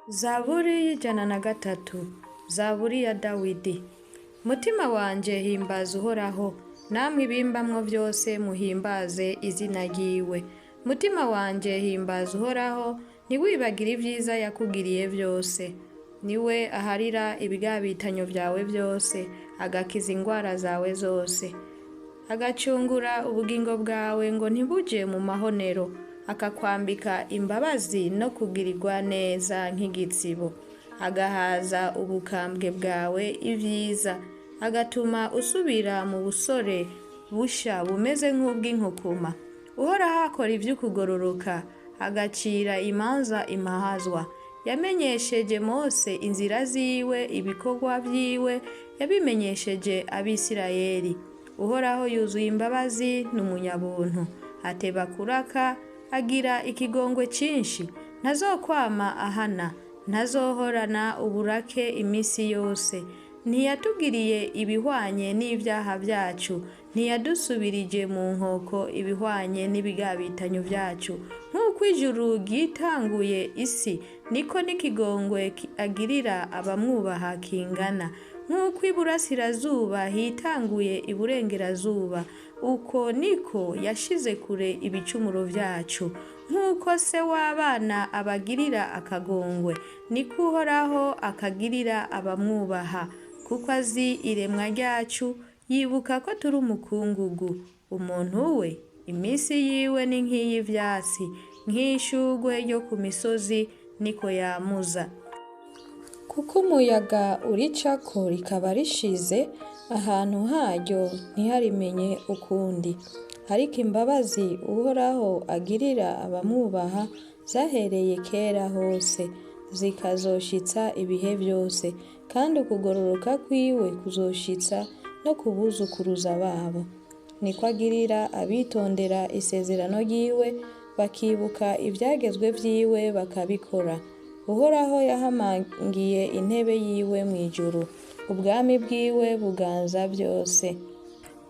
Zaburi y'ijana na gatatu. Zaburi ya Dawidi. Mutima wanje himbaza Uhoraho, namwe ibimbamwo vyose muhimbaze izina ryiwe. Mutima wanje himbaza Uhoraho, ntiwibagire ivyiza yakugiriye vyose. Niwe aharira ibigabitanyo vyawe vyose, agakiza ingwara zawe zose. Agacungura ubugingo bwawe ngo ntibuje mu mahonero, akakwambika imbabazi no kugirirwa neza nk'igitsibo. Agahaza ubukambwe bwawe ivyiza, agatuma usubira mu busore busha bumeze nk'ubw'inkukuma. Uhoraho akora ivy'ukugororoka, agacira imanza impahazwa. Yamenyesheje Mose inzira ziwe, ibikorwa vyiwe yabimenyesheje Abisirayeli. Uhoraho yuzuye imbabazi n'umunyabuntu, ateba kuraka, agira ikigongwe cinshi. Ntazokwama ahana, ntazohorana uburake imisi yose. Ntiyatugiriye ibihwanye n'ivyaha vyacu, ntiyadusubirije mu nkoko ibihwanye n'ibigabitanyo vyacu. Nk'uko ijuru ryitanguye isi, niko n'ikigongwe agirira abamwubaha kingana. Nk'uko iburasirazuba hitanguye iburengerazuba, uko niko yashize kure ibicumuro vyacu. Nk'uko se w'abana abagirira akagongwe, niko Uhoraho akagirira abamwubaha. Kuko azi iremwa ryacu, yibuka ko turi umukungugu. Umuntu we, imisi yiwe ni nk'iy'ivyatsi, nk'ishurwe ryo ku misozi niko yamuza. Kuko umuyaga uricako rikaba rishize, ahantu haryo ntiharimenye ukundi. Ariko imbabazi Uhoraho agirira abamwubaha zahereye kera hose, zikazoshitsa ibihe vyose, kandi ukugororoka kwiwe kuzoshitsa no ku buzukuruza babo. Niko agirira abitondera isezerano ryiwe, bakibuka ivyagezwe vyiwe bakabikora. Uhoraho yahamangiye intebe yiwe mw'ijuru, ubwami bwiwe buganza vyose.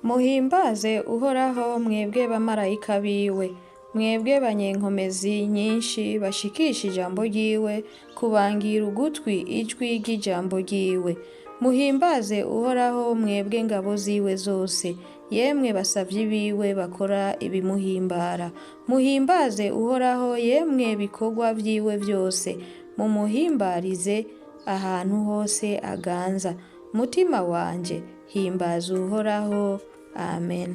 Muhimbaze Uhoraho mwebwe bamarayika biwe, mwebwe banyenkomezi nyinshi bashikisha ijambo ryiwe, kubangira ugutwi ijwi ry'ijambo ryiwe. Muhimbaze Uhoraho mwebwe ngabo ziwe zose, yemwe basavyi biwe bakora ibimuhimbara. Muhimbaze Uhoraho yemwe bikorwa vyiwe vyose, mumuhimbarize ahantu hose aganza. Mutima wanje himbaza Uhoraho. Amen.